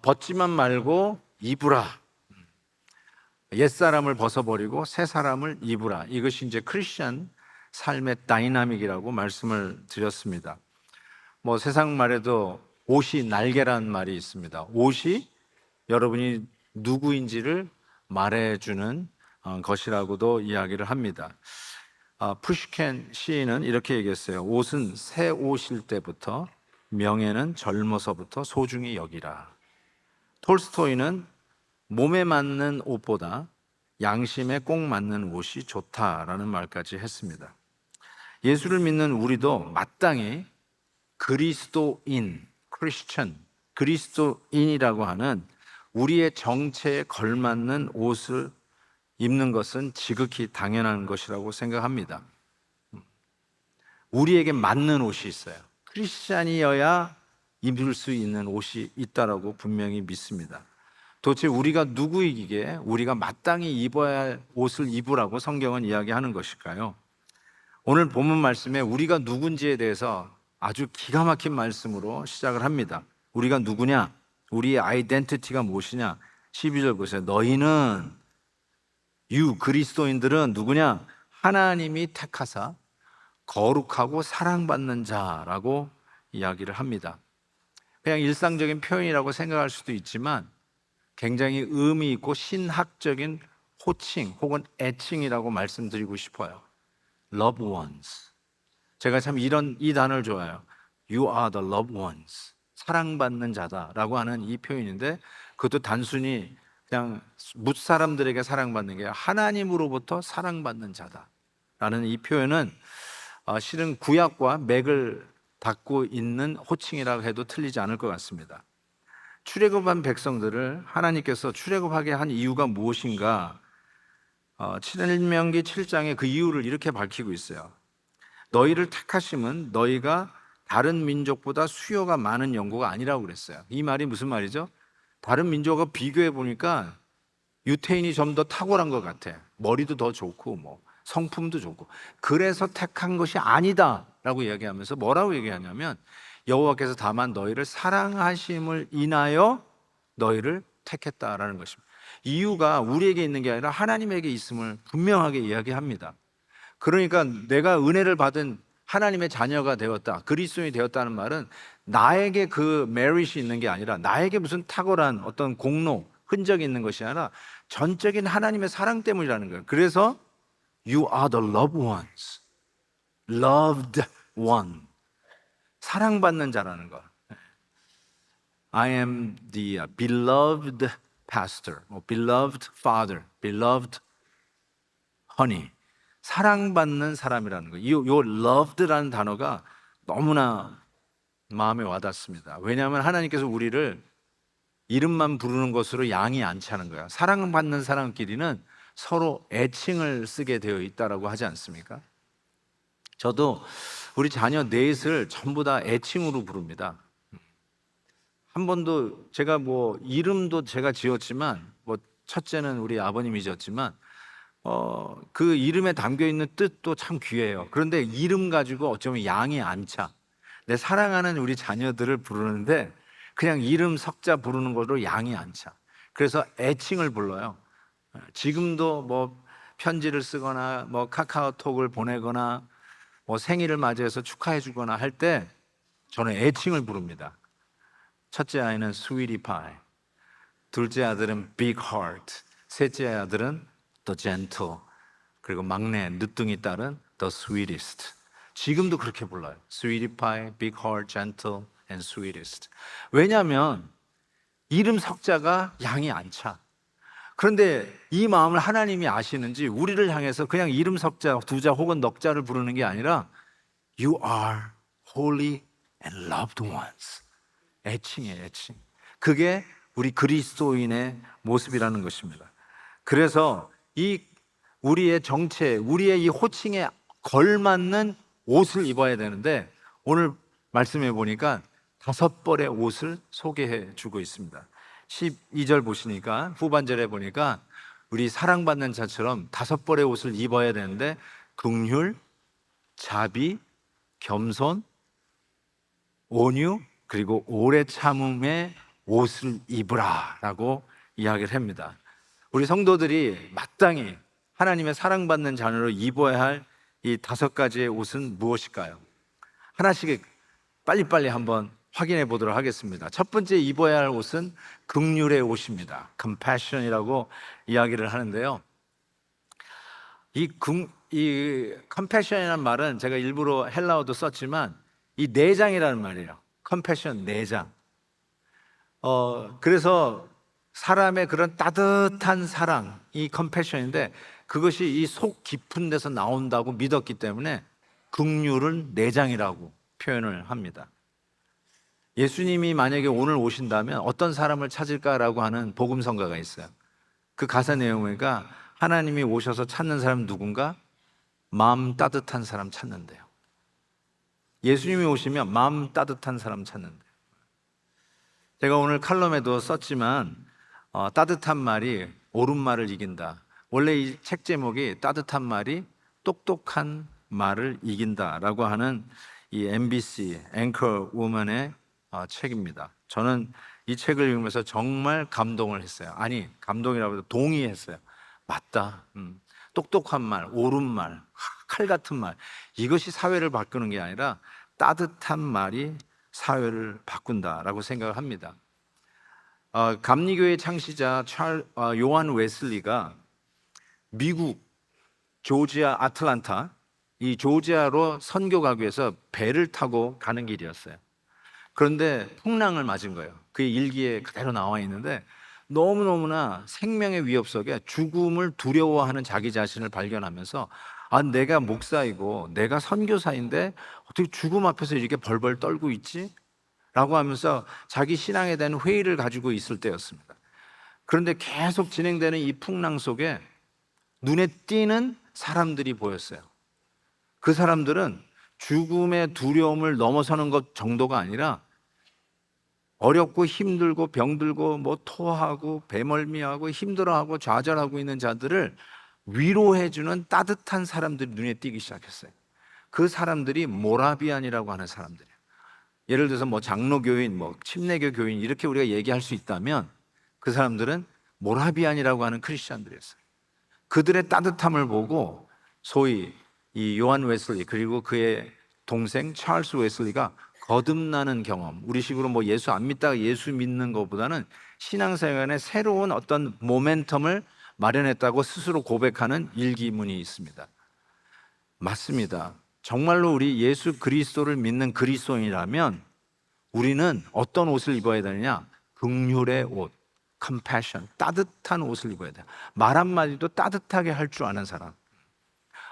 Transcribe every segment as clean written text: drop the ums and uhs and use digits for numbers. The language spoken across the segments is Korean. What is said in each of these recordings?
벗지만 말고 입으라. 옛사람을 벗어버리고 새 사람을 입으라. 이것이 이제 크리스천 삶의 다이나믹이라고 말씀을 드렸습니다. 뭐 세상 말에도 옷이 날개라는 말이 있습니다. 옷이 여러분이 누구인지를 말해주는 것이라고도 이야기를 합니다. 푸시켄 시인은 이렇게 얘기했어요. 옷은 새 옷일 때부터, 명예는 젊어서부터 소중히 여기라. 톨스토이는 몸에 맞는 옷보다 양심에 꼭 맞는 옷이 좋다라는 말까지 했습니다. 예수를 믿는 우리도 마땅히 그리스도인, 크리스천, 그리스도인이라고 하는 우리의 정체에 걸맞는 옷을 입는 것은 지극히 당연한 것이라고 생각합니다. 우리에게 맞는 옷이 있어요. 크리스찬이어야 입을 수 있는 옷이 있다라고 분명히 믿습니다. 도대체 우리가 누구이기에 우리가 마땅히 입어야 할 옷을 입으라고 성경은 이야기하는 것일까요? 오늘 본문 말씀에 우리가 누군지에 대해서 아주 기가 막힌 말씀으로 시작을 합니다. 우리가 누구냐? 우리의 아이덴티티가 무엇이냐? 12절 보세요. 너희는, 그리스도인들은 누구냐? 하나님이 택하사 거룩하고 사랑받는 자라고 이야기를 합니다. 그냥 일상적인 표현이라고 생각할 수도 있지만 굉장히 의미 있고 신학적인 호칭 혹은 애칭이라고 말씀드리고 싶어요. Loved ones. 제가 참 이 단어를 좋아해요. You are the loved ones. 사랑받는 자다라고 하는 이 표현인데, 그것도 단순히 그냥 뭇사람들에게 사랑받는 게 하나님으로부터 사랑받는 자다라는 이 표현은 실은 구약과 맥을 닫고 있는 호칭이라고 해도 틀리지 않을 것 같습니다. 출애굽한 백성들을 하나님께서 출애굽하게 한 이유가 무엇인가? 신명기 7장에 그 이유를 이렇게 밝히고 있어요. 너희를 택하심은 너희가 다른 민족보다 수요가 많은 연고가 아니라고 그랬어요. 이 말이 무슨 말이죠? 다른 민족과 비교해 보니까 유태인이 좀 더 탁월한 것 같아. 머리도 더 좋고 뭐 성품도 좋고, 그래서 택한 것이 아니다라고 이야기하면서 뭐라고 얘기하냐면, 여호와께서 다만 너희를 사랑하심을 인하여 너희를 택했다라는 것입니다. 이유가 우리에게 있는 게 아니라 하나님에게 있음을 분명하게 이야기합니다. 그러니까 내가 은혜를 받은 하나님의 자녀가 되었다, 그리스도인이 되었다는 말은 나에게 그 메릿이 있는 게 아니라, 나에게 무슨 탁월한 어떤 공로, 흔적이 있는 것이 아니라 전적인 하나님의 사랑 때문이라는 거예요. 그래서 You are the loved ones. Loved one. 사랑받는 자라는 거. I am the beloved pastor, beloved father, beloved honey. 사랑받는 사람이라는 거. 이 loved라는 단어가 너무나 마음에 와닿습니다. 왜냐하면 하나님께서 우리를 이름만 부르는 것으로 양이 않자는 거야. 사랑받는 사람끼리는 서로 애칭을 쓰게 되어 있다라고 하지 않습니까? 저도 우리 자녀 넷을 전부 다 애칭으로 부릅니다. 한 번도 제가 뭐 이름도 제가 지었지만, 뭐 첫째는 우리 아버님이 지었지만 그 이름에 담겨 있는 뜻도 참 귀해요. 그런데 이름 가지고 어쩌면 양이 안 차. 내 사랑하는 우리 자녀들을 부르는데 그냥 이름 석자 부르는 것으로 양이 안 차. 그래서 애칭을 불러요. 지금도 뭐 편지를 쓰거나 뭐 카카오톡을 보내거나 뭐 생일을 맞이해서 축하해 주거나 할 때 저는 애칭을 부릅니다. 첫째 아이는 Sweetie Pie, 둘째 아들은 Big Heart, 셋째 아들은 The Gentle, 그리고 막내 늦둥이 딸은 The Sweetest. 지금도 그렇게 불러요. Sweetie Pie, Big Heart, Gentle and Sweetest. 왜냐하면 이름 석자가 양이 안 차. 그런데 이 마음을 하나님이 아시는지 우리를 향해서 그냥 이름 석자, 두자 혹은 넉자를 부르는 게 아니라 You are holy and loved ones. 애칭이에요, 애칭. 그게 우리 그리스도인의 모습이라는 것입니다. 그래서 이 우리의 정체, 우리의 이 호칭에 걸맞는 옷을 입어야 되는데, 오늘 말씀해 보니까 5벌의 옷을 소개해 주고 있습니다. 12절 보시니까, 후반절에 보니까 우리 사랑받는 자처럼 5벌의 옷을 입어야 되는데, 긍휼, 자비, 겸손, 온유, 그리고 오래 참음의 옷을 입으라라고 이야기를 합니다. 우리 성도들이 마땅히 하나님의 사랑받는 자녀로 입어야 할 이 5가지의 옷은 무엇일까요? 하나씩 빨리빨리 한번 확인해 보도록 하겠습니다. 첫 번째 입어야 할 옷은 긍휼의 옷입니다. compassion이라고 이야기를 하는데요. 이 compassion이라는 말은 제가 일부러 헬라어도 썼지만 이 내장이라는 말이에요. compassion, 내장. 그래서 사람의 그런 따뜻한 사랑, 이 compassion인데 그것이 이 속 깊은 데서 나온다고 믿었기 때문에 긍휼을 내장이라고 표현을 합니다. 예수님이 만약에 오늘 오신다면 어떤 사람을 찾을까라고 하는 복음성가가 있어요. 그 가사 내용이니까 하나님이 오셔서 찾는 사람은 누군가? 마음 따뜻한 사람 찾는데요. 예수님이 오시면 마음 따뜻한 사람 찾는데요. 제가 오늘 칼럼에도 썼지만 따뜻한 말이 옳은 말을 이긴다. 원래 이 책 제목이 따뜻한 말이 똑똑한 말을 이긴다라고 하는 이 MBC 앵커 우먼의 책입니다. 저는 이 책을 읽으면서 정말 감동을 했어요. 아니, 감동이라고 해도 동의했어요. 맞다. 똑똑한 말, 옳은 말, 칼 같은 말, 이것이 사회를 바꾸는 게 아니라 따뜻한 말이 사회를 바꾼다라고 생각을 합니다. 감리교의 창시자 요한 웨슬리가 미국 조지아 아틀란타, 이 조지아로 선교 가기 위해서 배를 타고 가는 길이었어요. 그런데 풍랑을 맞은 거예요. 그의 일기에 그대로 나와 있는데 너무너무나 생명의 위협 속에 죽음을 두려워하는 자기 자신을 발견하면서 내가 목사이고 내가 선교사인데 어떻게 죽음 앞에서 이렇게 벌벌 떨고 있지? 라고 하면서 자기 신앙에 대한 회의를 가지고 있을 때였습니다. 그런데 계속 진행되는 이 풍랑 속에 눈에 띄는 사람들이 보였어요. 그 사람들은 죽음의 두려움을 넘어서는 것 정도가 아니라 어렵고 힘들고 병들고 뭐 토하고 배멀미하고 힘들어하고 좌절하고 있는 자들을 위로해주는 따뜻한 사람들이 눈에 띄기 시작했어요. 그 사람들이 모라비안이라고 하는 사람들이에요. 예를 들어서 뭐 장로교인, 뭐 침례교 교인 이렇게 우리가 얘기할 수 있다면 그 사람들은 모라비안이라고 하는 크리스찬들이었어요. 그들의 따뜻함을 보고 소위 이 요한 웨슬리 그리고 그의 동생 찰스 웨슬리가 거듭나는 경험, 우리식으로 뭐 예수 안 믿다가 예수 믿는 것보다는 신앙생활에 새로운 어떤 모멘텀을 마련했다고 스스로 고백하는 일기문이 있습니다. 맞습니다. 정말로 우리 예수 그리스도를 믿는 그리스도인이라면 우리는 어떤 옷을 입어야 되느냐? 긍휼의 옷, compassion, 따뜻한 옷을 입어야 돼요. 말 한마디도 따뜻하게 할 줄 아는 사람.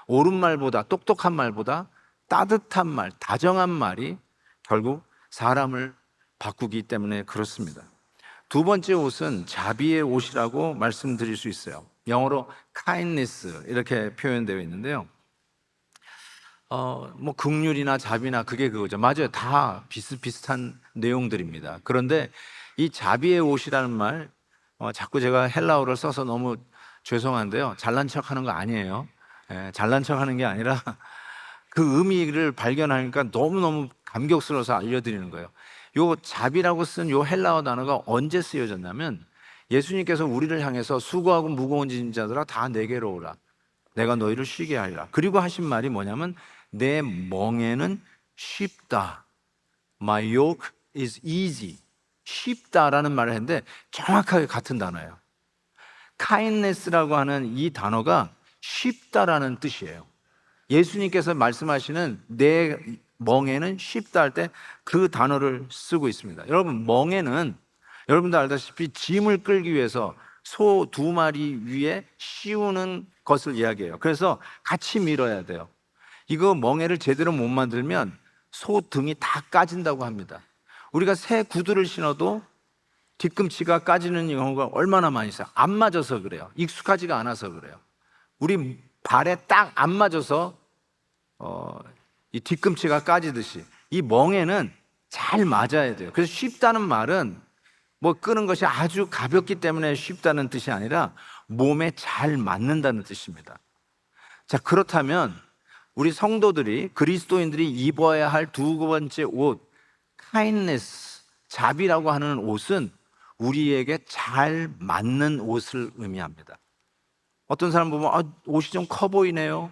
옳은 말보다, 똑똑한 말보다 따뜻한 말, 다정한 말이 결국 사람을 바꾸기 때문에 그렇습니다. 두 번째 옷은 자비의 옷이라고 말씀드릴 수 있어요. 영어로 kindness 이렇게 표현되어 있는데요. 뭐 긍휼이나 자비나 그게 그거죠. 맞아요. 다 비슷비슷한 내용들입니다. 그런데 이 자비의 옷이라는 말, 자꾸 제가 헬라어를 써서 너무 죄송한데요. 잘난 척하는 거 아니에요. 잘난 척하는 게 아니라 그 의미를 발견하니까 너무너무 감격스러워서 알려드리는 거예요. 요 자비라고 쓴 요 헬라어 단어가 언제 쓰여졌냐면 예수님께서 우리를 향해서 수고하고 무거운 짐진 자들아 다 내게로 오라. 내가 너희를 쉬게 하리라. 그리고 하신 말이 뭐냐면 내 멍에는 쉽다. My yoke is easy. 쉽다라는 말을 했는데 정확하게 같은 단어예요. kindness라고 하는 이 단어가 쉽다라는 뜻이에요. 예수님께서 말씀하시는 내 멍에는 쉽다 할 때 그 단어를 쓰고 있습니다. 여러분, 멍에는 여러분도 알다시피 짐을 끌기 위해서 소 2마리 위에 씌우는 것을 이야기해요. 그래서 같이 밀어야 돼요. 이거 멍에를 제대로 못 만들면 소 등이 다 까진다고 합니다. 우리가 새 구두를 신어도 뒤꿈치가 까지는 경우가 얼마나 많이 있어요. 안 맞아서 그래요. 익숙하지가 않아서 그래요. 우리 발에 딱 안 맞아서 이 뒤꿈치가 까지듯이 이 멍에는 잘 맞아야 돼요. 그래서 쉽다는 말은 뭐 끄는 것이 아주 가볍기 때문에 쉽다는 뜻이 아니라 몸에 잘 맞는다는 뜻입니다. 자, 그렇다면 우리 성도들이 그리스도인들이 입어야 할 두 번째 옷, kindness, 자비라고 하는 옷은 우리에게 잘 맞는 옷을 의미합니다. 어떤 사람 보면 옷이 좀 커 보이네요.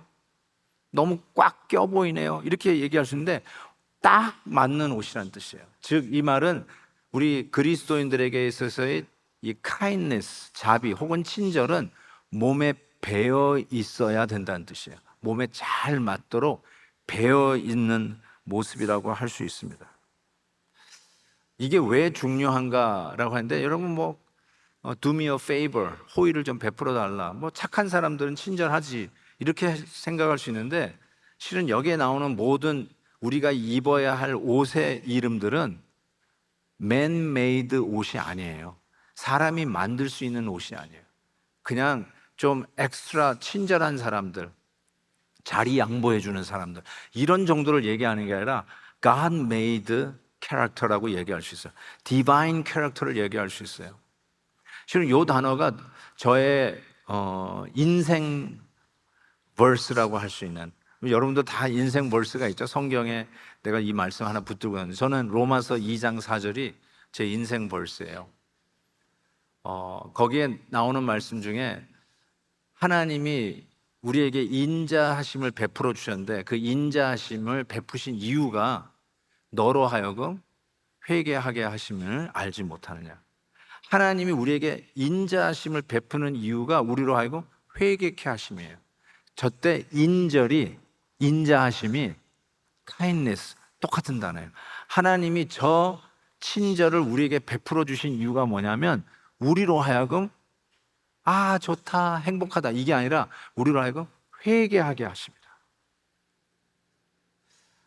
너무 꽉 껴 보이네요. 이렇게 얘기할 수 있는데 딱 맞는 옷이라는 뜻이에요. 즉 이 말은 우리 그리스도인들에게 있어서의 이 kindness, 자비 혹은 친절은 몸에 배어 있어야 된다는 뜻이에요. 몸에 잘 맞도록 배어 있는 모습이라고 할 수 있습니다. 이게 왜 중요한가라고 하는데 여러분 do me a favor, 호의를 좀 베풀어 달라. 착한 사람들은 친절하지. 이렇게 생각할 수 있는데 실은 여기에 나오는 모든 우리가 입어야 할 옷의 이름들은 man-made 옷이 아니에요. 사람이 만들 수 있는 옷이 아니에요. 그냥 좀 엑스트라 친절한 사람들, 자리 양보해 주는 사람들, 이런 정도를 얘기하는 게 아니라 God-made character라고 얘기할 수 있어요. divine character를 얘기할 수 있어요. 실은 이 단어가 저의 인생 verse라고 할 수 있는, 여러분도 다 인생 verse가 있죠. 성경에 내가 이 말씀 하나 붙들고 있는데 저는 로마서 2장 4절이 제 인생 verse예요. 거기에 나오는 말씀 중에 하나님이 우리에게 인자하심을 베풀어 주셨는데 그 인자하심을 베푸신 이유가 너로 하여금 회개하게 하심을 알지 못하느냐. 하나님이 우리에게 인자하심을 베푸는 이유가 우리로 하여금 회개케 하심이에요. 저때 인자하심이 kindness, 똑같은 단어예요. 하나님이 저 친절을 우리에게 베풀어 주신 이유가 뭐냐면 우리로 하여금 좋다, 행복하다 이게 아니라 우리로 하여금 회개하게 하십니다.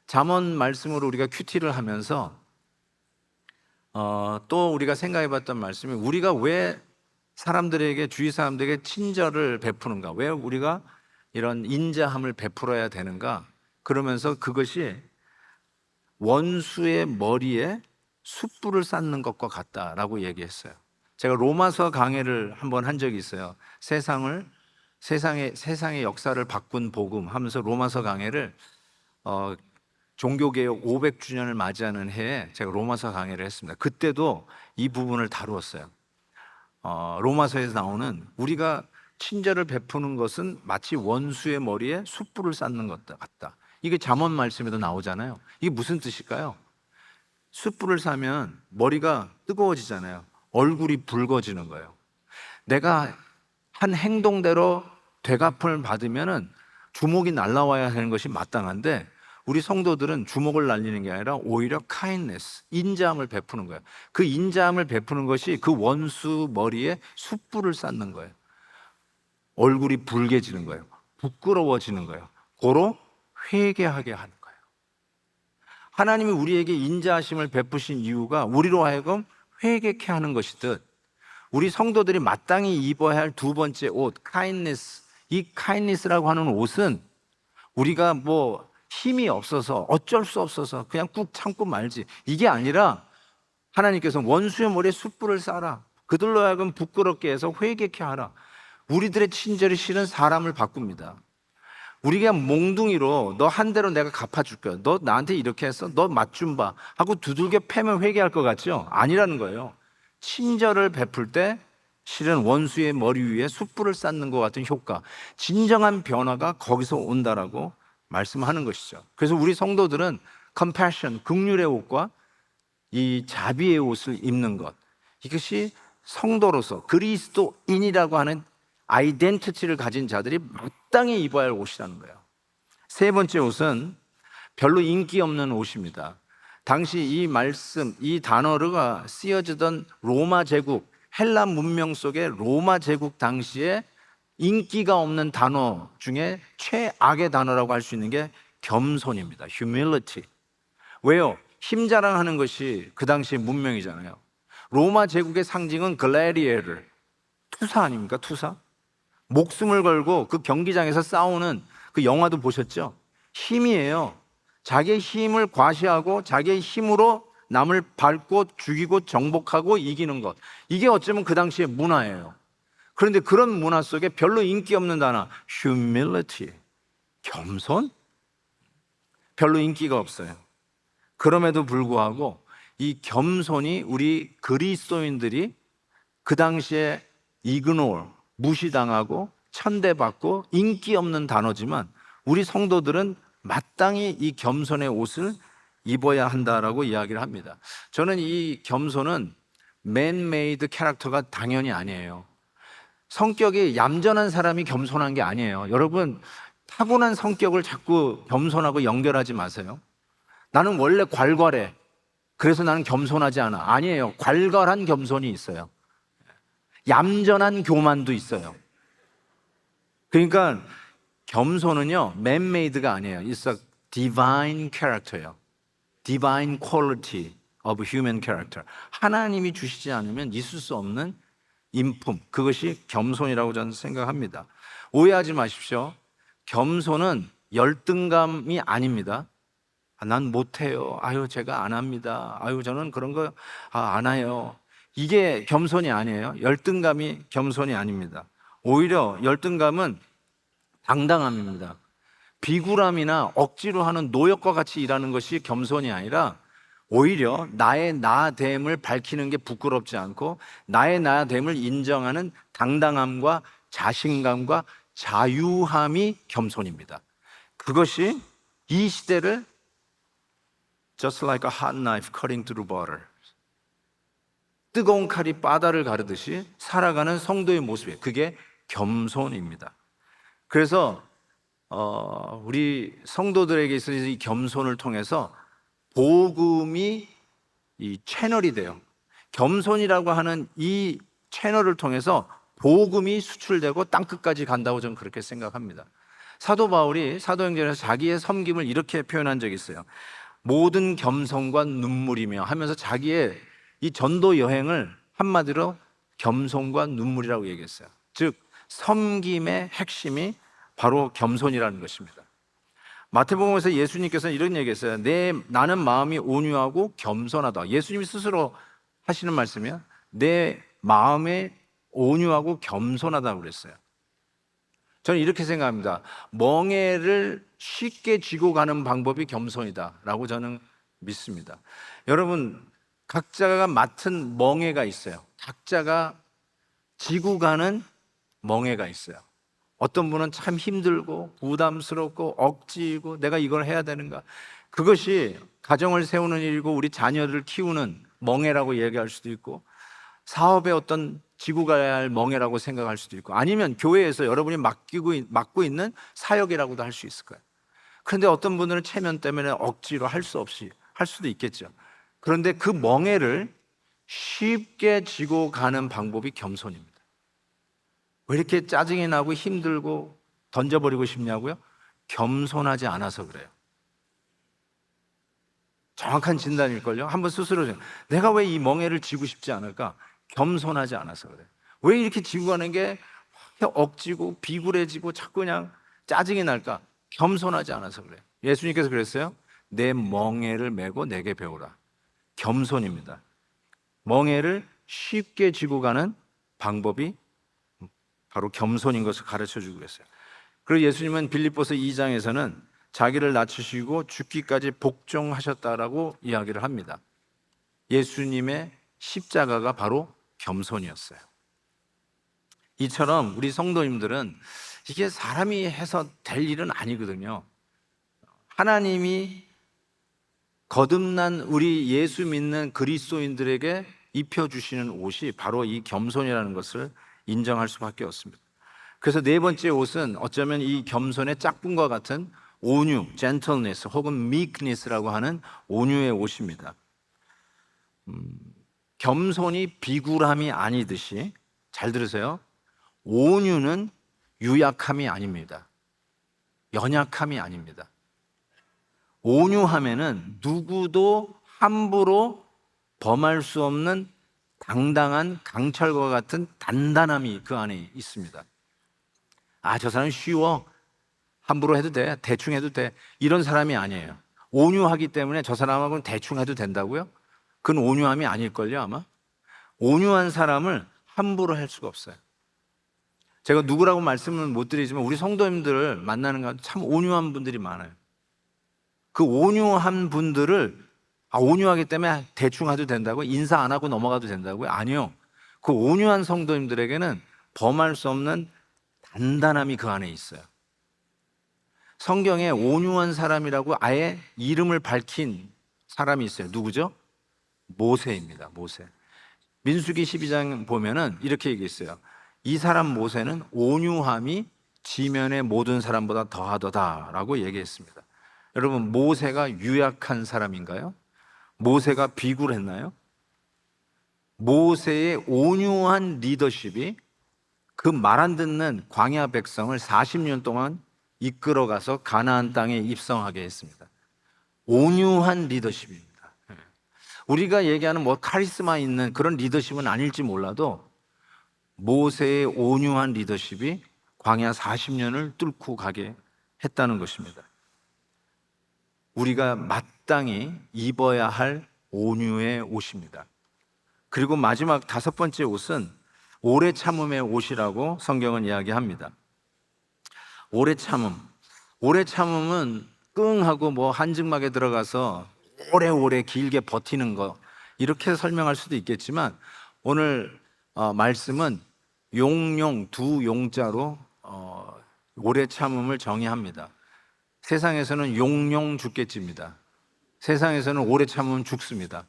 잠언 말씀으로 우리가 큐티를 하면서 또 우리가 생각해 봤던 말씀이 우리가 왜 사람들에게, 주위 사람들에게 친절을 베푸는가, 왜 우리가 이런 인자함을 베풀어야 되는가, 그러면서 그것이 원수의 머리에 숯불을 쌓는 것과 같다라고 얘기했어요. 제가 로마서 강해를 한번 한 적이 있어요. 세상의 역사를 바꾼 복음 하면서 로마서 강해를 종교개혁 500주년을 맞이하는 해에 제가 로마서 강해를 했습니다. 그때도 이 부분을 다루었어요. 로마서에서 나오는 우리가 친절을 베푸는 것은 마치 원수의 머리에 숯불을 쌓는 것 같다. 이게 잠언 말씀에도 나오잖아요. 이게 무슨 뜻일까요? 숯불을 사면 머리가 뜨거워지잖아요. 얼굴이 붉어지는 거예요. 내가 한 행동대로 되갚음을 받으면은 주목이 날라와야 하는 것이 마땅한데 우리 성도들은 주목을 날리는 게 아니라 오히려 kindness, 인자함을 베푸는 거예요. 그 인자함을 베푸는 것이 그 원수 머리에 숯불을 쌓는 거예요. 얼굴이 붉게지는 거예요. 부끄러워지는 거예요. 고로 회개하게 하는 거예요. 하나님이 우리에게 인자하심을 베푸신 이유가 우리로 하여금 회개케 하는 것이듯 우리 성도들이 마땅히 입어야 할 두 번째 옷, kindness. 이 kindness라고 하는 옷은 우리가 힘이 없어서 어쩔 수 없어서 그냥 꾹 참고 말지, 이게 아니라 하나님께서 원수의 머리에 숯불을 쌓아라. 그들로 하여금 부끄럽게 해서 회개케 하라. 우리들의 친절이 실은 사람을 바꿉니다. 우리가 몽둥이로 너 한 대로 내가 갚아줄 거야, 너 나한테 이렇게 했어, 너 맛 좀 봐 하고 두들겨 패면 회개할 것 같죠? 아니라는 거예요. 친절을 베풀 때 실은 원수의 머리 위에 숯불을 쌓는 것 같은 효과, 진정한 변화가 거기서 온다라고 말씀하는 것이죠. 그래서 우리 성도들은 compassion, 긍휼의 옷과 이 자비의 옷을 입는 것, 이것이 성도로서 그리스도인이라고 하는 아이덴티티를 가진 자들이 마땅히 입어야 할 옷이라는 거예요. 세 번째 옷은 별로 인기 없는 옷입니다. 당시 이 말씀, 이 단어가 쓰여지던 로마 제국, 헬라 문명 속의 로마 제국 당시에 인기가 없는 단어 중에 최악의 단어라고 할 수 있는 게 겸손입니다. humility. 왜요? 힘 자랑하는 것이 그 당시의 문명이잖아요. 로마 제국의 상징은 글래디에이터, 투사 아닙니까? 투사. 목숨을 걸고 그 경기장에서 싸우는 그 영화도 보셨죠? 힘이에요. 자기의 힘을 과시하고 자기의 힘으로 남을 밟고 죽이고 정복하고 이기는 것, 이게 어쩌면 그 당시의 문화예요. 그런데 그런 문화 속에 별로 인기 없는 단어 humility, 겸손? 별로 인기가 없어요. 그럼에도 불구하고 이 겸손이 우리 그리스도인들이 그 당시에 이그노, 무시당하고 천대받고 인기 없는 단어지만 우리 성도들은 마땅히 이 겸손의 옷을 입어야 한다라고 이야기를 합니다. 저는 이 겸손은 맨메이드 캐릭터가 당연히 아니에요. 성격이 얌전한 사람이 겸손한 게 아니에요. 여러분, 타고난 성격을 자꾸 겸손하고 연결하지 마세요. 나는 원래 괄괄해. 그래서 나는 겸손하지 않아. 아니에요. 괄괄한 겸손이 있어요. 얌전한 교만도 있어요. 그러니까 겸손은요, man-made가 아니에요. It's a divine character예요. Divine quality of human character. 하나님이 주시지 않으면 있을 수 없는 인품, 그것이 겸손이라고 저는 생각합니다. 오해하지 마십시오. 겸손은 열등감이 아닙니다. 난 못해요. 아유, 제가 안 합니다. 아유, 저는 그런 거 안 해요. 이게 겸손이 아니에요. 열등감이 겸손이 아닙니다. 오히려 열등감은 당당함입니다. 비굴함이나 억지로 하는 노역과 같이 일하는 것이 겸손이 아니라 오히려 나의 나됨을 밝히는 게 부끄럽지 않고 나의 나됨을 인정하는 당당함과 자신감과 자유함이 겸손입니다. 그것이 이 시대를 just like a hot knife cutting through butter, 뜨거운 칼이 바다를 가르듯이 살아가는 성도의 모습이에요. 그게 겸손입니다. 그래서 우리 성도들에게 있어서 이 겸손을 통해서 복음이 이 채널이 돼요. 겸손이라고 하는 이 채널을 통해서 복음이 수출되고 땅끝까지 간다고 저는 그렇게 생각합니다. 사도 바울이 사도행전에서 자기의 섬김을 이렇게 표현한 적이 있어요. 모든 겸손과 눈물이며 하면서 자기의 이 전도 여행을 한마디로 겸손과 눈물이라고 얘기했어요. 즉 섬김의 핵심이 바로 겸손이라는 것입니다. 마태복음에서 예수님께서는 이런 얘기했어요. 나는 마음이 온유하고 겸손하다. 예수님이 스스로 하시는 말씀이야. 내 마음에 온유하고 겸손하다고 그랬어요. 저는 이렇게 생각합니다. 멍에를 쉽게 쥐고 가는 방법이 겸손이다라고 저는 믿습니다. 여러분, 각자가 맡은 멍에가 있어요. 각자가 지고 가는 멍에가 있어요. 어떤 분은 참 힘들고 부담스럽고 억지이고 내가 이걸 해야 되는가. 그것이 가정을 세우는 일이고 우리 자녀를 키우는 멍에라고 얘기할 수도 있고 사업에 어떤 지고 가야 할 멍에라고 생각할 수도 있고 아니면 교회에서 여러분이 맡고 있는 사역이라고도 할 수 있을 거예요. 그런데 어떤 분들은 체면 때문에 억지로 할 수 없이 할 수도 있겠죠. 그런데 그 멍에를 쉽게 지고 가는 방법이 겸손입니다. 왜 이렇게 짜증이 나고 힘들고 던져버리고 싶냐고요? 겸손하지 않아서 그래요. 정확한 진단일걸요? 한번 스스로 내가 왜 이 멍에를 지고 싶지 않을까? 겸손하지 않아서 그래요. 왜 이렇게 지고 가는 게 억지고 비굴해지고 자꾸 그냥 짜증이 날까? 겸손하지 않아서 그래요. 예수님께서 그랬어요. 내 멍에를 메고 내게 배우라. 겸손입니다. 멍에를 쉽게 지고 가는 방법이 바로 겸손인 것을 가르쳐주고 계세요. 그리고 예수님은 빌립보서 2장에서는 자기를 낮추시고 죽기까지 복종하셨다라고 이야기를 합니다. 예수님의 십자가가 바로 겸손이었어요. 이처럼 우리 성도님들은 이게 사람이 해서 될 일은 아니거든요. 하나님이 거듭난 우리 예수 믿는 그리스도인들에게 입혀주시는 옷이 바로 이 겸손이라는 것을 인정할 수밖에 없습니다. 그래서 네 번째 옷은 어쩌면 이 겸손의 짝꿍과 같은 온유, gentleness 혹은 meekness라고 하는 온유의 옷입니다. 겸손이 비굴함이 아니듯이 잘 들으세요. 온유는 유약함이 아닙니다. 연약함이 아닙니다. 온유함에는 누구도 함부로 범할 수 없는 당당한 강철과 같은 단단함이 그 안에 있습니다. 아, 저 사람은 쉬워. 함부로 해도 돼. 대충 해도 돼. 이런 사람이 아니에요. 온유하기 때문에 저 사람하고는 대충 해도 된다고요? 그건 온유함이 아닐걸요, 아마? 온유한 사람을 함부로 할 수가 없어요. 제가 누구라고 말씀은 못 드리지만 우리 성도님들을 만나는 가운데 참 온유한 분들이 많아요. 그 온유한 분들을 온유하기 때문에 대충 해도 된다고? 인사 안 하고 넘어가도 된다고요? 아니요. 그 온유한 성도님들에게는 범할 수 없는 단단함이 그 안에 있어요. 성경에 온유한 사람이라고 아예 이름을 밝힌 사람이 있어요. 누구죠? 모세입니다. 모세. 민수기 12장 보면은 이렇게 얘기했어요. 이 사람 모세는 온유함이 지면의 모든 사람보다 더하더다라고 얘기했습니다. 여러분, 모세가 유약한 사람인가요? 모세가 비굴했나요? 모세의 온유한 리더십이 그 말 안 듣는 광야 백성을 40년 동안 이끌어가서 가나안 땅에 입성하게 했습니다. 온유한 리더십입니다. 우리가 얘기하는 뭐 카리스마 있는 그런 리더십은 아닐지 몰라도 모세의 온유한 리더십이 광야 40년을 뚫고 가게 했다는 것입니다. 우리가 마땅히 입어야 할 온유의 옷입니다. 그리고 마지막 5번째 옷은 오래 참음의 옷이라고 성경은 이야기합니다. 오래 참음. 오래 참음은 끙하고 뭐 한증막에 들어가서 오래오래 길게 버티는 거, 이렇게 설명할 수도 있겠지만 오늘 말씀은 용용 두 용자로 오래 참음을 정의합니다. 세상에서는 용용 죽겠지입니다. 세상에서는 오래 참으면 죽습니다.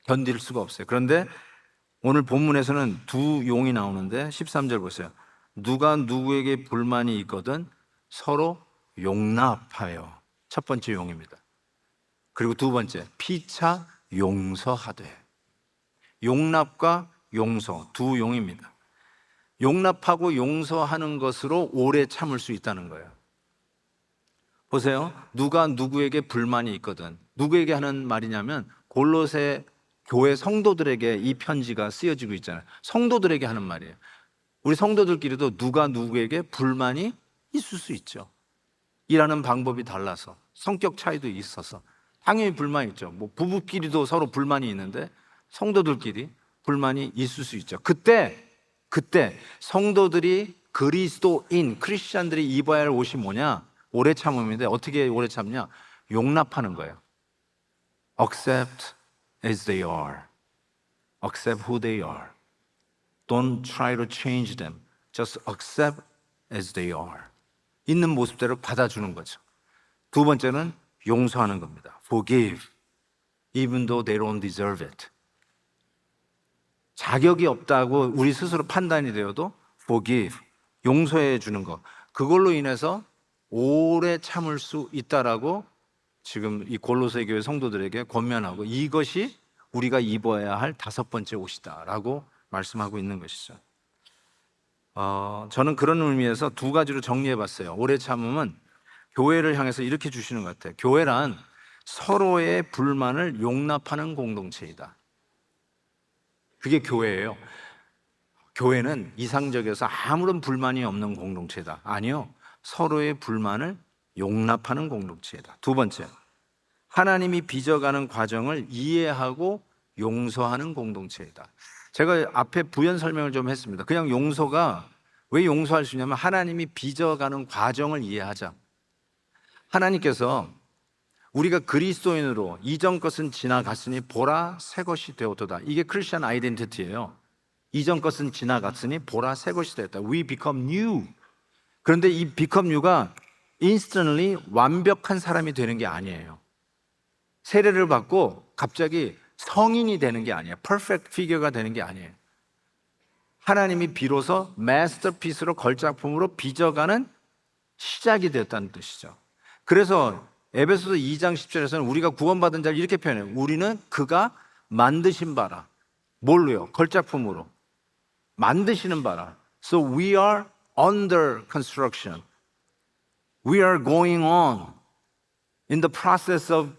견딜 수가 없어요. 그런데 오늘 본문에서는 두 용이 나오는데 13절 보세요. 누가 누구에게 불만이 있거든 서로 용납하여. 첫 번째 용입니다. 그리고 두 번째, 피차 용서하되. 용납과 용서, 두 용입니다. 용납하고 용서하는 것으로 오래 참을 수 있다는 거예요. 보세요. 누가 누구에게 불만이 있거든. 누구에게 하는 말이냐면 골로새 교회 성도들에게 이 편지가 쓰여지고 있잖아요. 성도들에게 하는 말이에요. 우리 성도들끼리도 누가 누구에게 불만이 있을 수 있죠. 일하는 방법이 달라서, 성격 차이도 있어서 당연히 불만이 있죠. 뭐 부부끼리도 서로 불만이 있는데 성도들끼리 불만이 있을 수 있죠. 그때 성도들이 그리스도인, 크리스찬들이 입어야 할 옷이 뭐냐? 오래 참음인데 어떻게 오래 참냐? 용납하는 거예요. Accept as they are. Accept who they are. Don't try to change them. Just accept as they are. 있는 모습대로 받아주는 거죠. 두 번째는 용서하는 겁니다. Forgive, even though they don't deserve it. 자격이 없다고 우리 스스로 판단이 되어도 forgive, 용서해 주는 것. 그걸로 인해서 오래 참을 수 있다라고 지금 이 골로새 교회 성도들에게 권면하고, 이것이 우리가 입어야 할 5번째 옷이다라고 말씀하고 있는 것이죠. 저는 그런 의미에서 두 가지로 정리해 봤어요. 오래 참음은 교회를 향해서 이렇게 주시는 것 같아요. 교회란 서로의 불만을 용납하는 공동체이다. 그게 교회예요. 교회는 이상적이어서 아무런 불만이 없는 공동체다. 아니요. 서로의 불만을 용납하는 공동체이다. 두 번째, 하나님이 빚어가는 과정을 이해하고 용서하는 공동체이다. 제가 앞에 부연 설명을 좀 했습니다. 그냥 용서가 왜 용서할 수 있냐면 하나님이 빚어가는 과정을 이해하자. 하나님께서 우리가 그리스도인으로 이전 것은 지나갔으니 보라 새 것이 되었도다. 이게 크리스천 아이덴티티예요. 이전 것은 지나갔으니 보라 새 것이 되었다. We become new. 그런데 이 become new가 instantly 완벽한 사람이 되는 게 아니에요. 세례를 받고 갑자기 성인이 되는 게 아니에요. perfect figure가 되는 게 아니에요. 하나님이 비로소 마스터피스로 걸작품으로 빚어가는 시작이 되었다는 뜻이죠. 그래서 에베소서 2장 10절에서는 우리가 구원받은 자를 이렇게 표현해요. 우리는 그가 만드신 바라. 뭘로요? 걸작품으로 만드시는 바라. So we are under construction. We are going on in the process of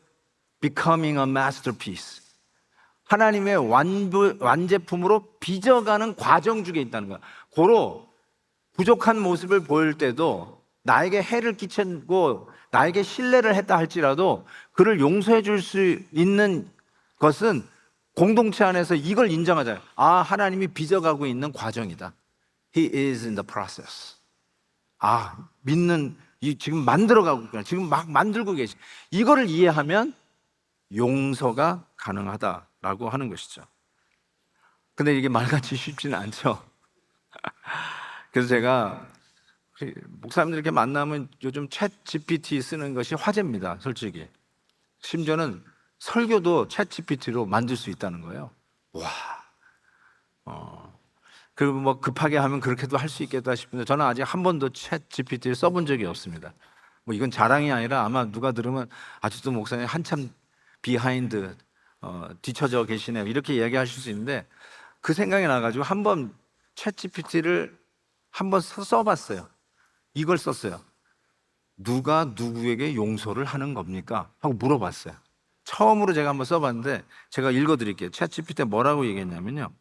becoming a masterpiece. 하나님의 완제품으로 빚어가는 과정 중에 있다는 거야. 고로 부족한 모습을 보일 때도 나에게 해를 끼치고 나에게 신뢰를 했다 할지라도 그를 용서해 줄 수 있는 것은 공동체 안에서 이걸 인정하잖아요. 아, 하나님이 빚어가고 있는 과정이다. He is in the process. 아, 믿는, 지금 만들어가고 있구나. 지금 막 만들고 계시. 이거를 이해하면 용서가 가능하다라고 하는 것이죠. 근데 이게 말같이 쉽지는 않죠. 그래서 제가 목사님들 이렇게 만나면 요즘 챗 GPT 쓰는 것이 화제입니다, 솔직히. 심지어는 설교도 챗 GPT로 만들 수 있다는 거예요. 와. 그리고 뭐 급하게 하면 그렇게도 할 수 있겠다 싶은데 저는 아직 한 번도 챗 GPT를 써본 적이 없습니다. 뭐 이건 자랑이 아니라 아마 누가 들으면 아직도 목사님 한참 비하인드, 뒤처져 계시네요, 이렇게 이야기하실 수 있는데, 그 생각이 나가지고 한번 챗 GPT를 한번 써봤어요. 이걸 썼어요. 누가 누구에게 용서를 하는 겁니까? 하고 물어봤어요. 처음으로 제가 한번 써봤는데 제가 읽어드릴게요. 챗 GPT 뭐라고 얘기했냐면요,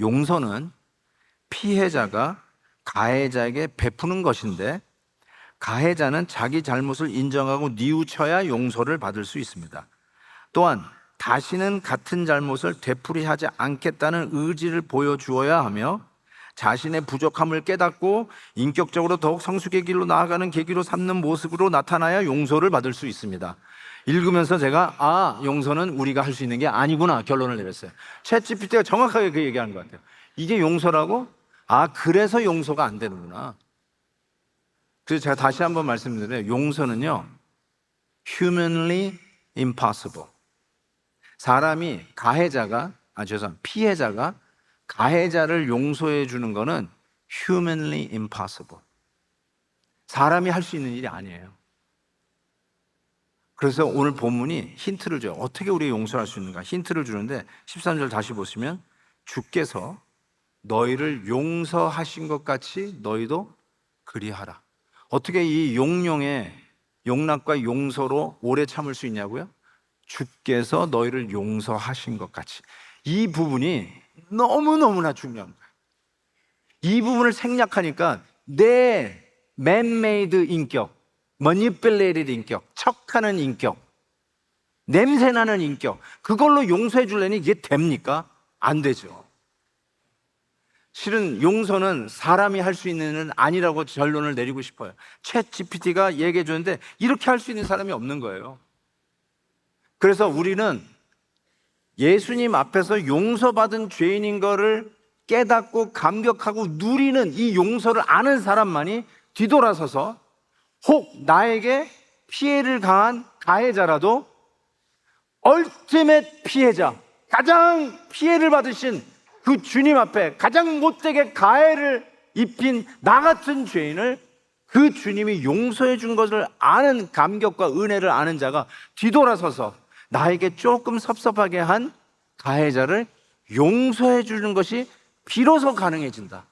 용서는 피해자가 가해자에게 베푸는 것인데 가해자는 자기 잘못을 인정하고 뉘우쳐야 용서를 받을 수 있습니다. 또한 다시는 같은 잘못을 되풀이하지 않겠다는 의지를 보여주어야 하며 자신의 부족함을 깨닫고 인격적으로 더욱 성숙의 길로 나아가는 계기로 삼는 모습으로 나타나야 용서를 받을 수 있습니다. 읽으면서 제가 용서는 우리가 할 수 있는 게 아니구나 결론을 내렸어요. 챗 GPT가 정확하게 그 얘기하는 것 같아요. 이게 용서라고? 그래서 용서가 안 되는구나. 그래서 제가 다시 한번 말씀드려요. 용서는요, humanly impossible. 사람이 피해자가 가해자를 용서해 주는 거는 humanly impossible. 사람이 할 수 있는 일이 아니에요. 그래서 오늘 본문이 힌트를 줘요. 어떻게 우리가 용서할 수 있는가 힌트를 주는데 13절 다시 보시면, 주께서 너희를 용서하신 것 같이 너희도 그리하라. 어떻게 이 용납과 용서로 오래 참을 수 있냐고요? 주께서 너희를 용서하신 것 같이. 이 부분이 너무너무나 중요한 거예요. 이 부분을 생략하니까 내 man-made 인격, manipulated 인격, 척하는 인격, 냄새나는 인격, 그걸로 용서해 주려니 이게 됩니까? 안 되죠. 실은 용서는 사람이 할 수 있는 일은 아니라고 결론을 내리고 싶어요. 챗 GPT가 얘기해 주는데 이렇게 할 수 있는 사람이 없는 거예요. 그래서 우리는 예수님 앞에서 용서받은 죄인인 거를 깨닫고 감격하고 누리는 이 용서를 아는 사람만이 뒤돌아서서 혹 나에게 피해를 가한 가해자라도 얼티밋 피해자, 가장 피해를 받으신 그 주님 앞에 가장 못되게 가해를 입힌 나 같은 죄인을 그 주님이 용서해 준 것을 아는 감격과 은혜를 아는 자가 뒤돌아서서 나에게 조금 섭섭하게 한 가해자를 용서해 주는 것이 비로소 가능해진다.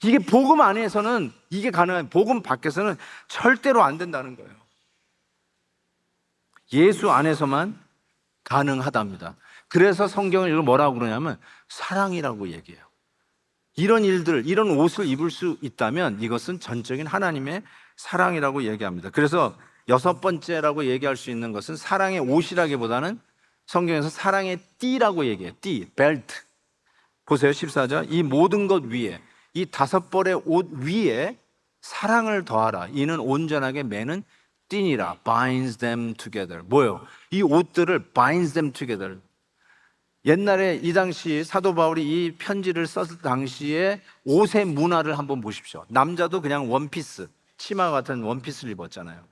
이게 복음 안에서는 이게 가능한, 복음 밖에서는 절대로 안 된다는 거예요. 예수 안에서만 가능하답니다. 그래서 성경을 이걸 뭐라고 그러냐면 사랑이라고 얘기해요. 이런 일들, 이런 옷을 입을 수 있다면 이것은 전적인 하나님의 사랑이라고 얘기합니다. 그래서 여섯 번째라고 얘기할 수 있는 것은 사랑의 옷이라기보다는 성경에서 사랑의 띠라고 얘기해요. 띠, 벨트. 보세요, 14절. 이 모든 것 위에, 이 다섯 벌의 옷 위에 사랑을 더하라. 이는 온전하게 매는 띠니라. binds them together. 뭐예요? 이 옷들을 binds them together. 옛날에 이 당시 사도 바울이 이 편지를 썼을 당시에 옷의 문화를 한번 보십시오. 남자도 그냥 원피스, 치마 같은 원피스를 입었잖아요.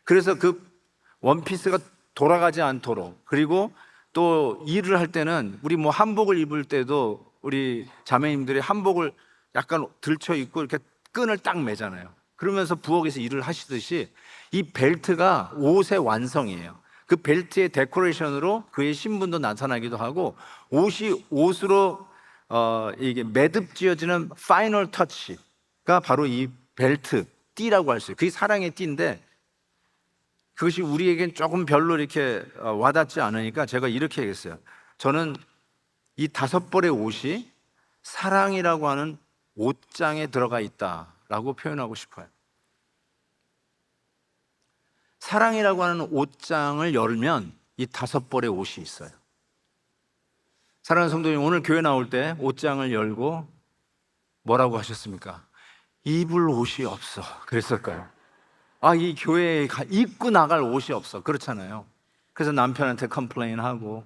그래서 그 원피스가 돌아가지 않도록, 그리고 또 일을 할 때는 우리 뭐 한복을 입을 때도 우리 자매님들이 한복을 약간 들쳐 입고 이렇게 끈을 딱 매잖아요. 그러면서 부엌에서 일을 하시듯이 이 벨트가 옷의 완성이에요. 그 벨트의 데코레이션으로 그의 신분도 나타나기도 하고, 옷으로 이게 매듭 지어지는 파이널 터치가 바로 이 벨트, 띠라고 할 수 있어요. 그게 사랑의 띠인데 그것이 우리에겐 조금 별로 이렇게 와닿지 않으니까 제가 이렇게 얘기했어요. 저는 이 다섯 벌의 옷이 사랑이라고 하는 옷장에 들어가 있다라고 표현하고 싶어요. 사랑이라고 하는 옷장을 열면 이 다섯 벌의 옷이 있어요. 사랑하는 성도님, 오늘 교회 나올 때 옷장을 열고 뭐라고 하셨습니까? 입을 옷이 없어. 그랬을까요? 이 교회에 입고 나갈 옷이 없어. 그렇잖아요. 그래서 남편한테 컴플레인하고,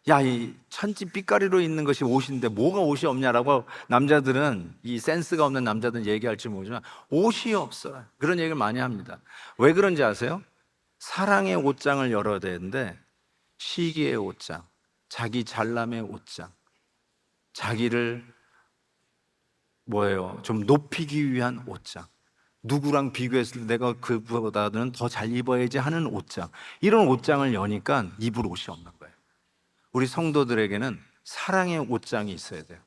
야, 이 천지 삐까리로 있는 것이 옷인데 뭐가 옷이 없냐라고 남자들은, 이 센스가 없는 남자들은 얘기할지 모르지만 옷이 없어, 그런 얘기를 많이 합니다. 왜 그런지 아세요? 사랑의 옷장을 열어야 되는데 시기의 옷장, 자기 잘남의 옷장, 자기를 좀 높이기 위한 옷장, 누구랑 비교했을 때 내가 그보다는 더 잘 입어야지 하는 옷장, 이런 옷장을 여니까 입을 옷이 없는 거예요. 우리 성도들에게는 사랑의 옷장이 있어야 돼요.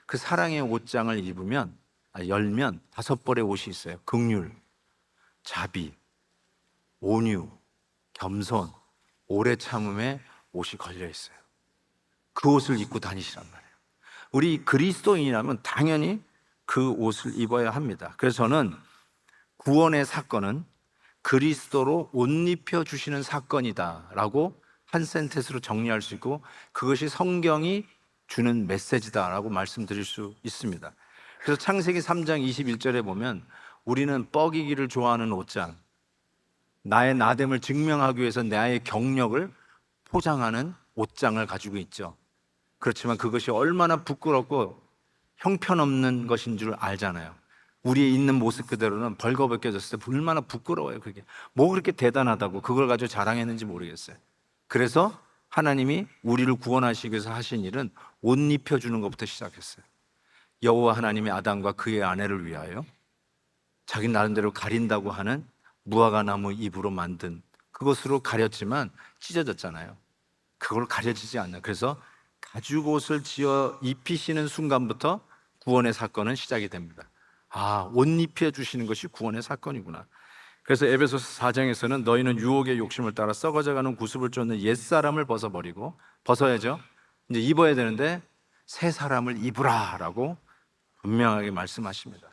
그 사랑의 옷장을 열면 5벌의 옷이 있어요. 긍휼, 자비, 온유, 겸손, 오래 참음의 옷이 걸려 있어요. 그 옷을 입고 다니시란 말이에요. 우리 그리스도인이라면 당연히 그 옷을 입어야 합니다. 그래서 저는 구원의 사건은 그리스도로 옷 입혀 주시는 사건이다라고 한 센텐스로 정리할 수 있고, 그것이 성경이 주는 메시지다라고 말씀드릴 수 있습니다. 그래서 창세기 3장 21절에 보면 우리는 뻐기기를 좋아하는 옷장, 나의 나됨을 증명하기 위해서 나의 경력을 포장하는 옷장을 가지고 있죠. 그렇지만 그것이 얼마나 부끄럽고 형편없는 것인 줄 알잖아요. 우리의 있는 모습 그대로는 벌거벗겨졌을 때 얼마나 부끄러워요. 그게 뭐 그렇게 대단하다고 그걸 가지고 자랑했는지 모르겠어요. 그래서 하나님이 우리를 구원하시기 위해서 하신 일은 옷 입혀주는 것부터 시작했어요. 여호와 하나님이 아담과 그의 아내를 위하여 자기 나름대로 가린다고 하는 무화과나무 잎으로 만든 그것으로 가렸지만 찢어졌잖아요. 그걸 가려지지 않나. 그래서 가죽옷을 지어 입히시는 순간부터 구원의 사건은 시작이 됩니다. 옷 입혀주시는 것이 구원의 사건이구나. 그래서 에베소서 4장에서는 너희는 유혹의 욕심을 따라 썩어져가는 구습을 쫓는 옛사람을 벗어야죠. 이제 입어야 되는데 새 사람을 입으라 라고 분명하게 말씀하십니다.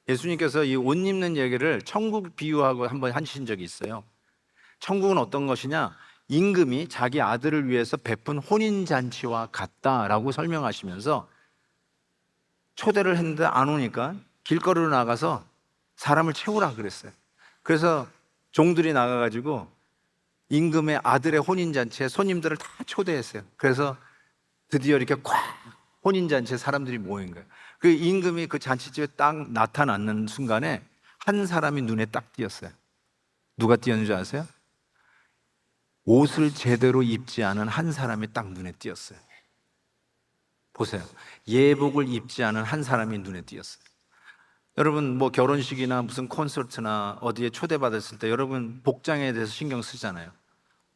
예수님께서 이 옷 입는 얘기를 천국 비유하고 한번 하신 적이 있어요. 천국은 어떤 것이냐, 임금이 자기 아들을 위해서 베푼 혼인잔치와 같다라고 설명하시면서 초대를 했는데 안 오니까 길거리로 나가서 사람을 채우라 그랬어요. 그래서 종들이 나가가지고 임금의 아들의 혼인잔치에 손님들을 다 초대했어요. 그래서 드디어 이렇게 꽉 혼인잔치에 사람들이 모인 거예요. 그 임금이 그 잔치집에 딱 나타나는 순간에 한 사람이 눈에 딱 띄었어요. 누가 띄었는지 아세요? 옷을 제대로 입지 않은 한 사람이 딱 눈에 띄었어요. 보세요. 예복을 입지 않은 한 사람이 눈에 띄었어요. 여러분 뭐 결혼식이나 무슨 콘서트나 어디에 초대받았을 때 여러분 복장에 대해서 신경 쓰잖아요.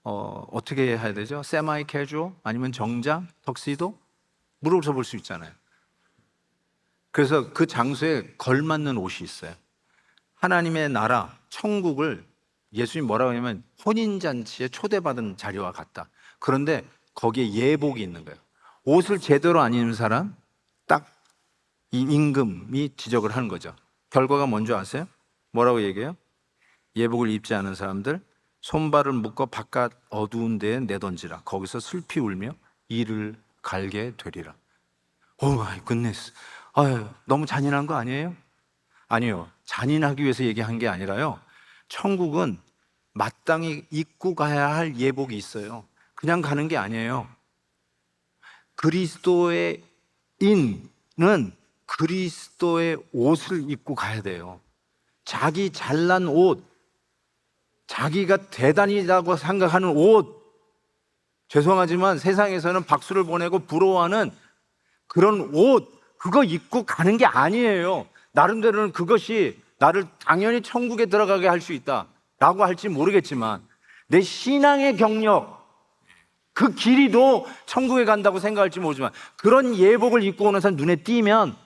어떻게 해야 되죠? 세마이 캐주얼? 아니면 정장? 턱시도? 물어볼 수 있잖아요. 그래서 그 장소에 걸맞는 옷이 있어요. 하나님의 나라, 천국을 예수님 뭐라고 하냐면 혼인잔치에 초대받은 자리와 같다. 그런데 거기에 예복이 있는 거예요. 옷을 제대로 안 입는 사람, 딱 이 임금이 지적을 하는 거죠. 결과가 뭔지 아세요? 뭐라고 얘기해요? 예복을 입지 않은 사람들 손발을 묶어 바깥 어두운 데에 내던지라. 거기서 슬피 울며 이를 갈게 되리라. 오 마이 굿네스. 너무 잔인한 거 아니에요? 아니요. 잔인하기 위해서 얘기한 게 아니라요. 천국은 마땅히 입고 가야 할 예복이 있어요. 그냥 가는 게 아니에요. 그리스도의 인은 그리스도의 옷을 입고 가야 돼요. 자기 잘난 옷, 자기가 대단이라고 생각하는 옷, 죄송하지만 세상에서는 박수를 보내고 부러워하는 그런 옷, 그거 입고 가는 게 아니에요. 나름대로는 그것이 나를 당연히 천국에 들어가게 할 수 있다 라고 할지 모르겠지만 내 신앙의 경력, 그 길이도 천국에 간다고 생각할지 모르지만 그런 예복을 입고 오는 사람 눈에 띄면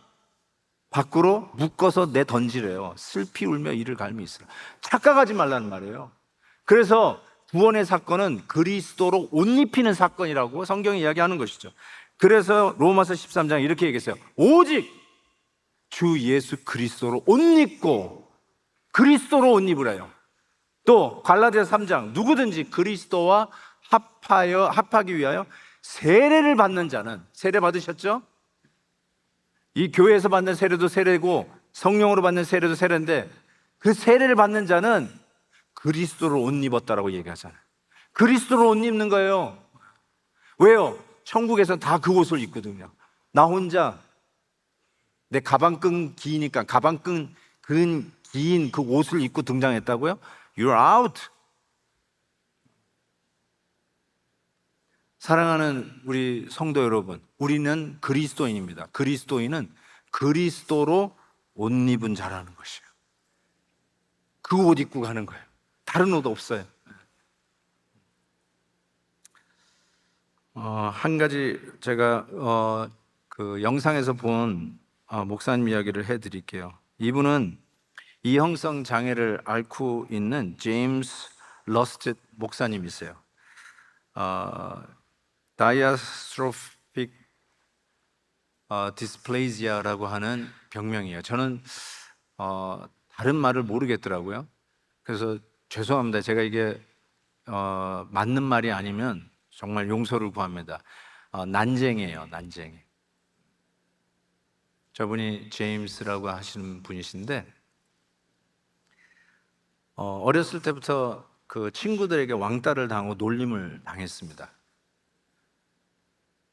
밖으로 묶어서 내던지래요. 슬피 울며 이를 갈미 있으라. 착각하지 말라는 말이에요. 그래서 구원의 사건은 그리스도로 옷 입히는 사건이라고 성경이 이야기하는 것이죠. 그래서 로마서 13장 이렇게 얘기했어요. 오직 주 예수 그리스도로 옷 입고 그리스도로 옷 입으래요. 또 갈라디아서 3장 누구든지 그리스도와 합하기 위하여 세례를 받는 자는, 세례 받으셨죠? 이 교회에서 받는 세례도 세례고 성령으로 받는 세례도 세례인데 그 세례를 받는 자는 그리스도로 옷 입었다라고 얘기하잖아요. 그리스도로 옷 입는 거예요. 왜요? 천국에서 다 그 옷을 입거든요. 나 혼자 내 가방끈 기니까 가방끈 긴 그 옷을 입고 등장했다고요? You're out. 사랑하는 우리 성도 여러분, 우리는 그리스도인입니다. 그리스도인은 그리스도로 옷 입은 자라는 것이에요. 그 옷 입고 가는 거예요. 다른 옷 없어요. 한 가지 제가 그 영상에서 본 목사님 이야기를 해드릴게요. 이분은 이형성 장애를 앓고 있는 제임스 러스트 목사님이세요. 다이아스트로픽 디스플레이지아라고 하는 병명이에요. 저는 다른 말을 모르겠더라고요. 그래서 죄송합니다. 제가 이게 맞는 말이 아니면 정말 용서를 구합니다. 난쟁이에요, 난쟁이. 저분이 제임스라고 하시는 분이신데 어렸을 때부터 그 친구들에게 왕따를 당하고 놀림을 당했습니다.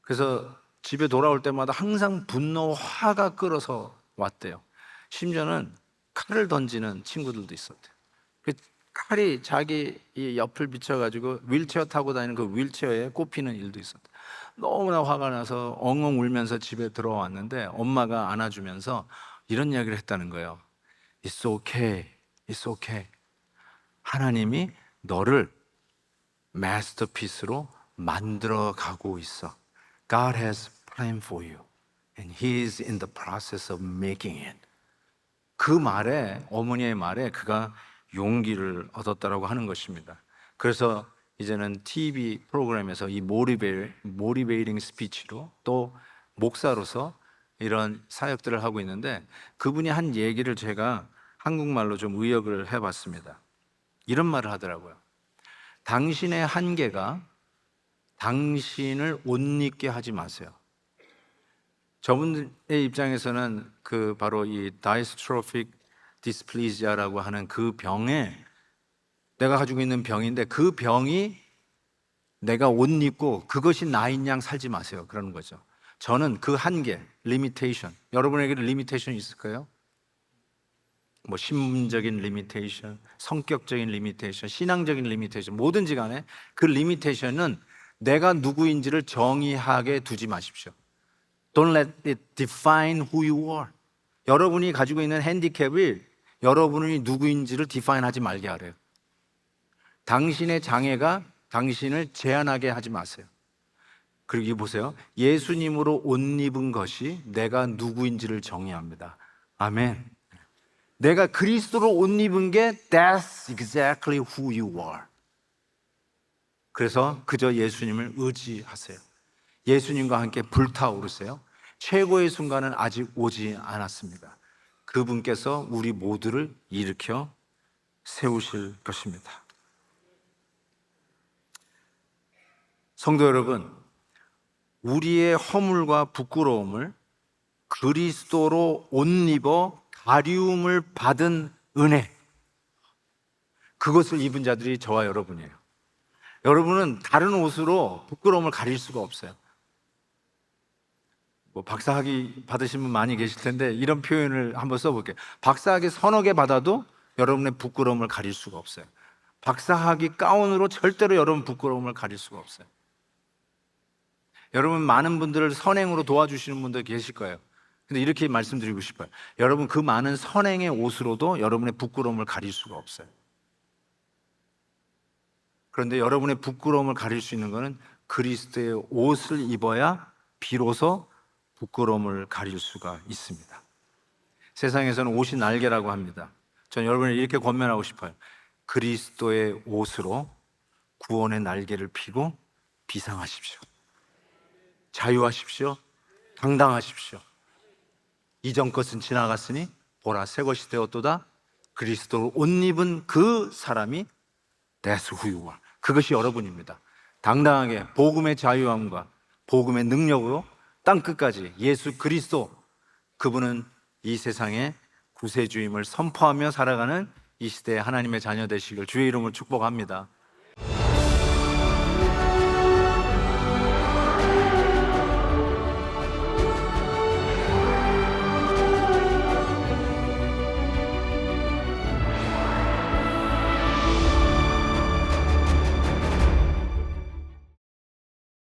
그래서 집에 돌아올 때마다 항상 분노, 화가 끓어서 왔대요. 심지어는 칼을 던지는 친구들도 있었대요. 그 칼이 자기 이 옆을 비춰가지고 휠체어 타고 다니는 그 휠체어에 꼽히는 일도 있었대요. 너무나 화가 나서 엉엉 울면서 집에 들어왔는데 엄마가 안아주면서 이런 이야기를 했다는 거예요. It's okay, it's okay. 하나님이 너를 마스터피스로 만들어 가고 있어. God has plan for you and He is in the process of making it. 그 말에, 어머니의 말에 그가 용기를 얻었다라고 하는 것입니다. 그래서 이제는 TV 프로그램에서 이 모티베이팅 스피치로 또 목사로서 이런 사역들을 하고 있는데 그분이 한 얘기를 제가 한국말로 좀 의역을 해봤습니다. 이런 말을 하더라고요. 당신의 한계가 당신을 옷 입게 하지 마세요. 저분의 입장에서는 그 바로 이 다이스트로픽 디스플레이지아라고 하는 그 병에 내가 가지고 있는 병인데 그 병이 내가 옷 입고 그것이 나인 양 살지 마세요. 그러는 거죠. 저는 그 한계, 리미테이션, 여러분에게 리미테이션이 있을까요? 뭐 신분적인 리미테이션, 성격적인 리미테이션, 신앙적인 리미테이션, 뭐든지 간에 그 리미테이션은 내가 누구인지를 정의하게 두지 마십시오. Don't let it define who you are. 여러분이 가지고 있는 핸디캡이 여러분이 누구인지를 디파인하지 말게 하래요. 당신의 장애가 당신을 제한하게 하지 마세요. 그리고 보세요. 예수님으로 옷 입은 것이 내가 누구인지를 정의합니다. 아멘. 내가 그리스도로 옷 입은 게 That's exactly who you are. 그래서 그저 예수님을 의지하세요. 예수님과 함께 불타오르세요. 최고의 순간은 아직 오지 않았습니다. 그분께서 우리 모두를 일으켜 세우실 것입니다. 성도 여러분, 우리의 허물과 부끄러움을 그리스도로 옷 입어 가리움을 받은 은혜, 그것을 입은 자들이 저와 여러분이에요. 여러분은 다른 옷으로 부끄러움을 가릴 수가 없어요. 뭐 박사학위 받으신 분 많이 계실 텐데 이런 표현을 한번 써볼게요. 박사학위 서너 개 받아도 여러분의 부끄러움을 가릴 수가 없어요. 박사학위 가운으로 절대로 여러분 부끄러움을 가릴 수가 없어요. 여러분 많은 분들을 선행으로 도와주시는 분들 계실 거예요. 근데 이렇게 말씀드리고 싶어요. 여러분 그 많은 선행의 옷으로도 여러분의 부끄러움을 가릴 수가 없어요. 그런데 여러분의 부끄러움을 가릴 수 있는 것은 그리스도의 옷을 입어야 비로소 부끄러움을 가릴 수가 있습니다. 세상에서는 옷이 날개라고 합니다. 저는 여러분을 이렇게 권면하고 싶어요. 그리스도의 옷으로 구원의 날개를 피고 비상하십시오. 자유하십시오. 당당하십시오. 이전 것은 지나갔으니 보라 새 것이 되었도다. 그리스도로 옷 입은 그 사람이 That's who you are. 그것이 여러분입니다. 당당하게 복음의 자유함과 복음의 능력으로 땅끝까지 예수 그리스도, 그분은 이 세상의 구세주임을 선포하며 살아가는 이 시대의 하나님의 자녀 되시길 주의 이름으로 축복합니다.